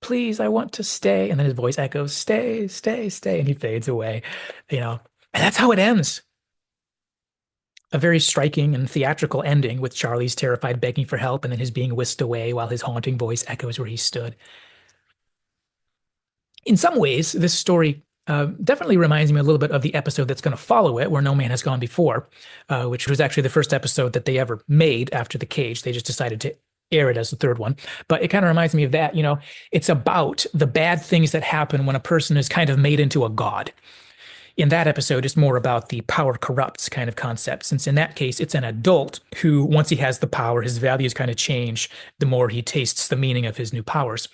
please, I want to stay. And then his voice echoes, stay, stay, stay. And he fades away, you know. And that's how it ends. A very striking and theatrical ending with Charlie's terrified begging for help and then his being whisked away while his haunting voice echoes where he stood. In some ways, this story definitely reminds me a little bit of the episode that's going to follow it, where No Man Has Gone Before, which was actually the first episode that they ever made after The Cage. They just decided to air it as the third one. But it kind of reminds me of that. It's about the bad things that happen when a person is kind of made into a god. In that episode, it's more about the power corrupts kind of concept, since in that case, it's an adult who, once he has the power, his values kind of change the more he tastes the meaning of his new powers.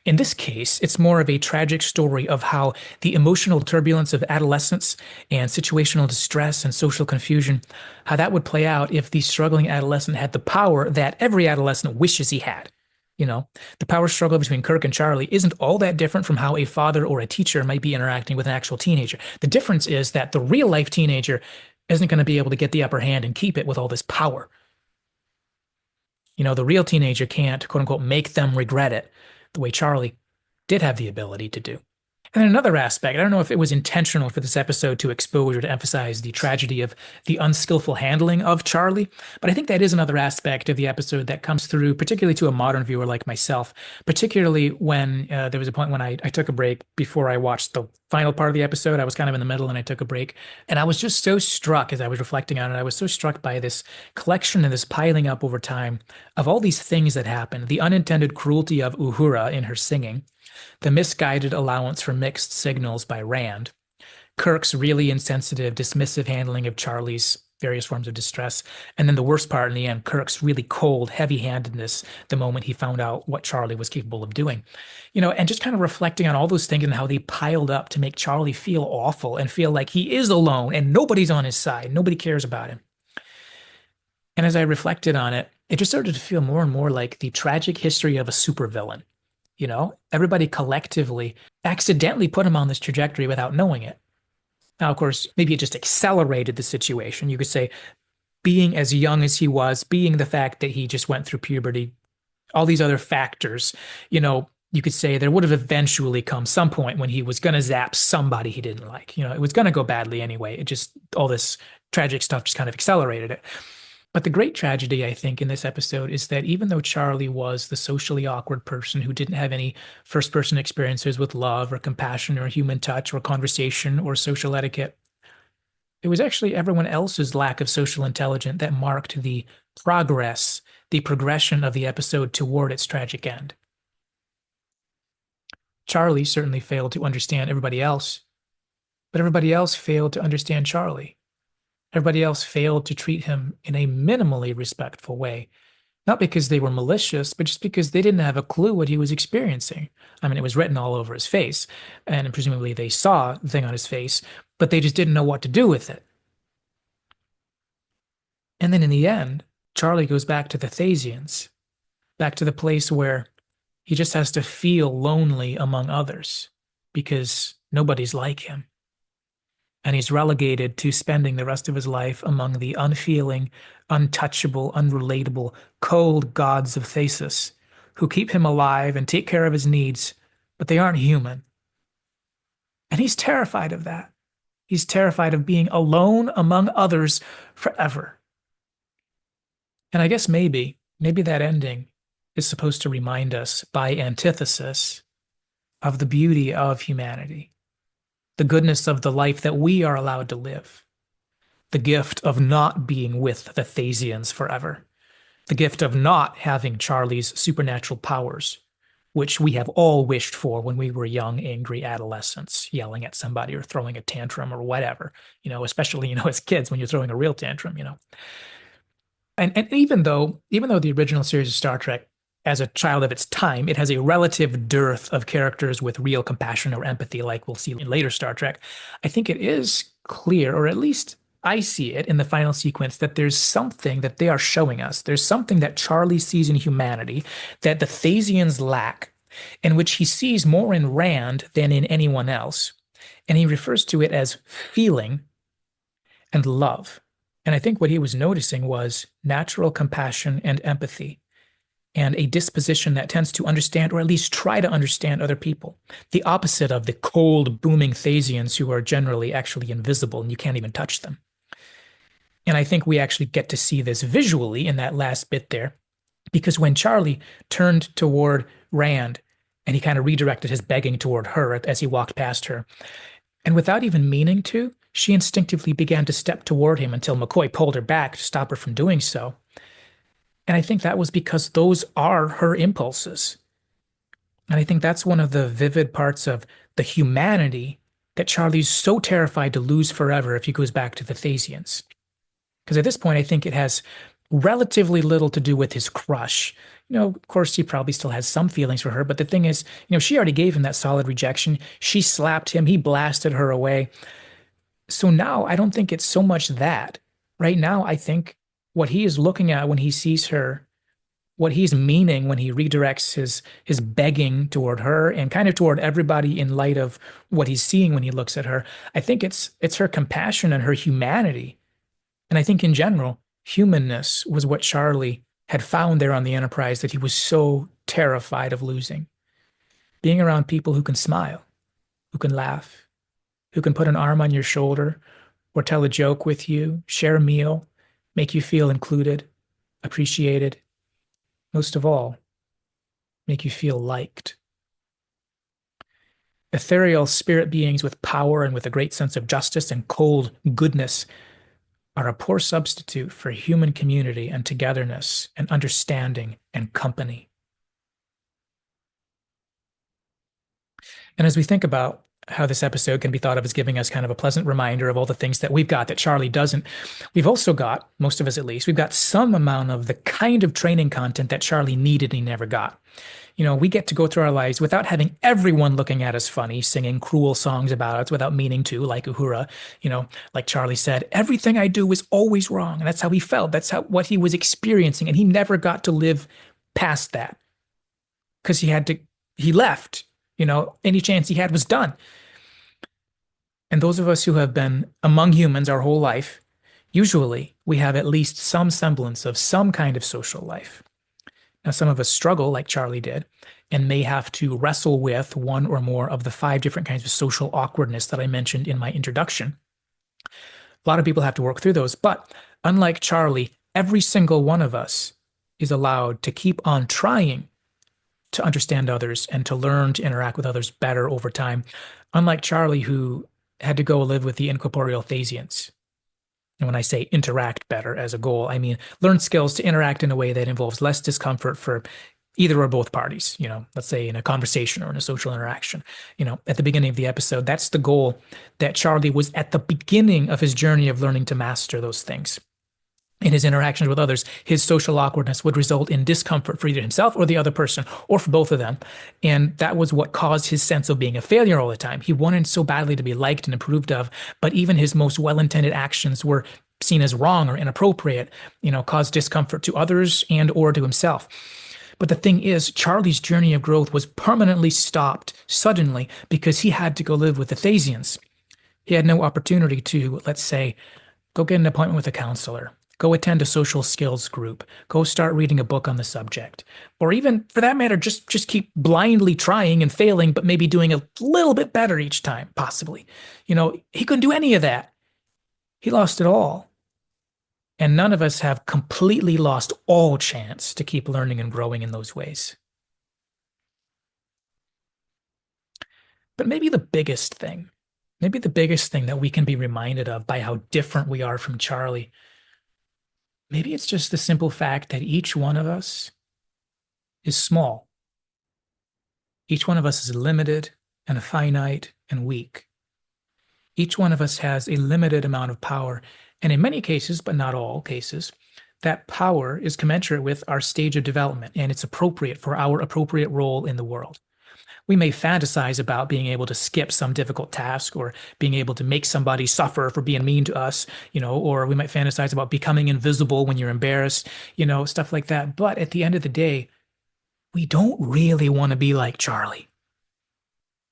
In this case, it's more of a tragic story of how the emotional turbulence of adolescence and situational distress and social confusion, how that would play out if the struggling adolescent had the power that every adolescent wishes he had. The power struggle between Kirk and Charlie isn't all that different from how a father or a teacher might be interacting with an actual teenager. The difference is that the real life teenager isn't going to be able to get the upper hand and keep it with all this power. The real teenager can't, quote unquote, make them regret it the way Charlie did have the ability to do. And then another aspect, I don't know if it was intentional for this episode to expose or to emphasize the tragedy of the unskillful handling of Charlie, but I think that is another aspect of the episode that comes through, particularly to a modern viewer like myself, particularly when there was a point when I took a break before I watched the final part of the episode. I was kind of in the middle and I took a break. And I was just so struck as I was reflecting on it. I was so struck by this collection and this piling up over time of all these things that happened. The unintended cruelty of Uhura in her singing, the misguided allowance for mixed signals by Rand, Kirk's really insensitive, dismissive handling of Charlie's various forms of distress, and then the worst part in the end, Kirk's really cold, heavy-handedness the moment he found out what Charlie was capable of doing. And just kind of reflecting on all those things and how they piled up to make Charlie feel awful and feel like he is alone and nobody's on his side, nobody cares about him. And as I reflected on it, it just started to feel more and more like the tragic history of a supervillain. Everybody collectively accidentally put him on this trajectory without knowing it. Now, of course, maybe it just accelerated the situation. You could say being as young as he was, being the fact that he just went through puberty, all these other factors, you could say there would have eventually come some point when he was going to zap somebody he didn't like. It was going to go badly anyway. It just, all this tragic stuff just kind of accelerated it. But the great tragedy, I think, in this episode is that even though Charlie was the socially awkward person who didn't have any first person experiences with love or compassion or human touch or conversation or social etiquette, it was actually everyone else's lack of social intelligence that marked the progress, the progression of the episode toward its tragic end. Charlie certainly failed to understand everybody else, but everybody else failed to understand Charlie. Everybody else failed to treat him in a minimally respectful way, not because they were malicious, but just because they didn't have a clue what he was experiencing. I mean, it was written all over his face, and presumably they saw the thing on his face, but they just didn't know what to do with it. And then in the end, Charlie goes back to the Thasians, back to the place where he just has to feel lonely among others because nobody's like him. And he's relegated to spending the rest of his life among the unfeeling, untouchable, unrelatable, cold gods of Thasus, who keep him alive and take care of his needs, but they aren't human. And he's terrified of that. He's terrified of being alone among others forever. And I guess maybe that ending is supposed to remind us, by antithesis, of the beauty of humanity, the goodness of the life that we are allowed to live, the gift of not being with the Thasians forever, the gift of not having Charlie's supernatural powers, which we have all wished for when we were young, angry adolescents, yelling at somebody or throwing a tantrum or whatever, especially, as kids when you're throwing a real tantrum. And even though the original series of Star Trek, as a child of its time, it has a relative dearth of characters with real compassion or empathy, like we'll see in later Star Trek, I think it is clear, or at least I see it in the final sequence, that there's something that they are showing us. There's something that Charlie sees in humanity that the Thasians lack, in which he sees more in Rand than in anyone else. And he refers to it as feeling and love. And I think what he was noticing was natural compassion and empathy. and a disposition that tends to understand or at least try to understand other people. The opposite of the cold, booming Thasians who are generally actually invisible and you can't even touch them. And I think we actually get to see this visually in that last bit there, because when Charlie turned toward Rand and he kind of redirected his begging toward her as he walked past her, and without even meaning to, she instinctively began to step toward him until McCoy pulled her back to stop her from doing so. And I think that was because those are her impulses. And I think that's one of the vivid parts of the humanity that Charlie's so terrified to lose forever if he goes back to the Thasians. Because at this point, I think it has relatively little to do with his crush. Of course, he probably still has some feelings for her, but the thing is, she already gave him that solid rejection. She slapped him, he blasted her away. So now I don't think it's so much that. Right now, I think what he is looking at when he sees her, what he's meaning when he redirects his begging toward her and kind of toward everybody in light of what he's seeing when he looks at her, I think it's her compassion and her humanity. And I think in general, humanness was what Charlie had found there on the Enterprise that he was so terrified of losing. Being around people who can smile, who can laugh, who can put an arm on your shoulder or tell a joke with you, share a meal, make you feel included, appreciated, most of all, make you feel liked. Ethereal spirit beings with power and with a great sense of justice and cold goodness are a poor substitute for human community and togetherness and understanding and company. And as we think about how this episode can be thought of as giving us kind of a pleasant reminder of all the things that we've got that Charlie doesn't, we've also got, most of us at least, we've got some amount of the kind of training content that Charlie needed and he never got. We get to go through our lives without having everyone looking at us funny, singing cruel songs about us without meaning to, like Uhura. Like Charlie said, everything I do is always wrong. And that's how he felt. That's what he was experiencing. And he never got to live past that because he left. Any chance he had was done. And those of us who have been among humans our whole life, usually we have at least some semblance of some kind of social life. Now, some of us struggle, like Charlie did, and may have to wrestle with one or more of the 5 different kinds of social awkwardness that I mentioned in my introduction. A lot of people have to work through those, but unlike Charlie, every single one of us is allowed to keep on trying to understand others and to learn to interact with others better over time. Unlike Charlie, who had to go live with the incorporeal Thasians. And when I say interact better as a goal, I mean learn skills to interact in a way that involves less discomfort for either or both parties. Let's say in a conversation or in a social interaction. At the beginning of the episode, that's the goal that Charlie was at the beginning of his journey of learning to master those things. In his interactions with others, his social awkwardness would result in discomfort for either himself or the other person, or for both of them. And that was what caused his sense of being a failure all the time. He wanted so badly to be liked and approved of, but even his most well-intended actions were seen as wrong or inappropriate, caused discomfort to others and or to himself. But the thing is, Charlie's journey of growth was permanently stopped suddenly because he had to go live with the Thasians. He had no opportunity to, let's say, go get an appointment with a counselor. Go attend a social skills group. Go start reading a book on the subject. Or even, for that matter, just keep blindly trying and failing, but maybe doing a little bit better each time, possibly. He couldn't do any of that. He lost it all. And none of us have completely lost all chance to keep learning and growing in those ways. But maybe the biggest thing that we can be reminded of by how different we are from Charlie, maybe it's just the simple fact that each one of us is small. Each one of us is limited and finite and weak. Each one of us has a limited amount of power, and in many cases, but not all cases, that power is commensurate with our stage of development, and it's appropriate for our appropriate role in the world. We may fantasize about being able to skip some difficult task or being able to make somebody suffer for being mean to us, or we might fantasize about becoming invisible when you're embarrassed, stuff like that. But at the end of the day, we don't really want to be like Charlie.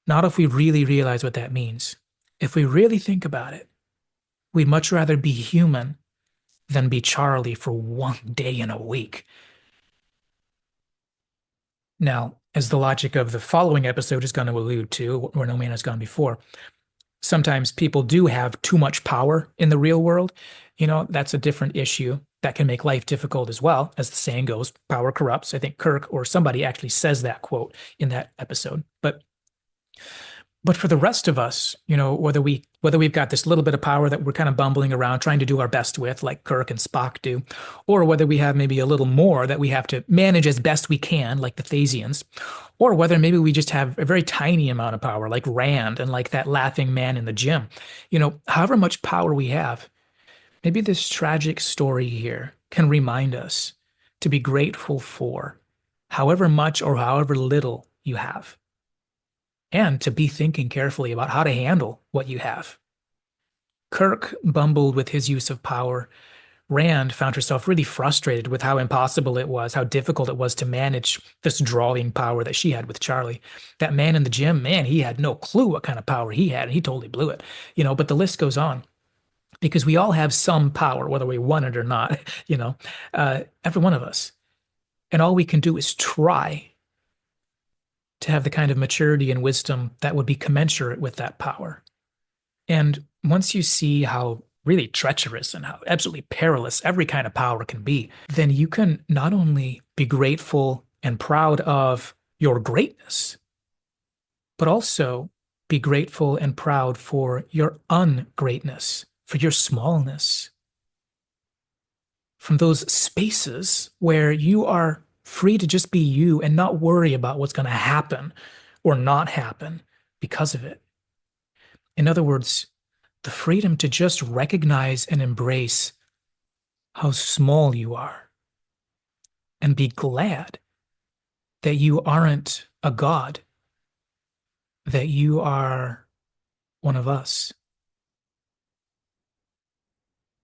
Not if we really realize what that means. If we really think about it, we'd much rather be human than be Charlie for one day in a week. Now, as the logic of the following episode is going to allude to, where no man has gone before, sometimes people do have too much power in the real world. That's a different issue that can make life difficult as well. As the saying goes, power corrupts. I think Kirk or somebody actually says that quote in that episode. But for the rest of us, whether we've got this little bit of power that we're kind of bumbling around trying to do our best with, like Kirk and Spock do, or whether we have maybe a little more that we have to manage as best we can, like the Thasians, or whether maybe we just have a very tiny amount of power, like Rand and like that laughing man in the gym. However much power we have, maybe this tragic story here can remind us to be grateful for however much or however little you have, and to be thinking carefully about how to handle what you have. Kirk bumbled with his use of power. Rand found herself really frustrated with how impossible it was, how difficult it was to manage this drawing power that she had with Charlie. That man in the gym, man, he had no clue what kind of power he had, and he totally blew it. But the list goes on because we all have some power, whether we want it or not, every one of us. And all we can do is try to have the kind of maturity and wisdom that would be commensurate with that power. And once you see how really treacherous and how absolutely perilous every kind of power can be, then you can not only be grateful and proud of your greatness, but also be grateful and proud for your ungreatness, for your smallness, from those spaces where you are free to just be you and not worry about what's going to happen or not happen because of it. In other words, the freedom to just recognize and embrace how small you are and be glad that you aren't a god, that you are one of us.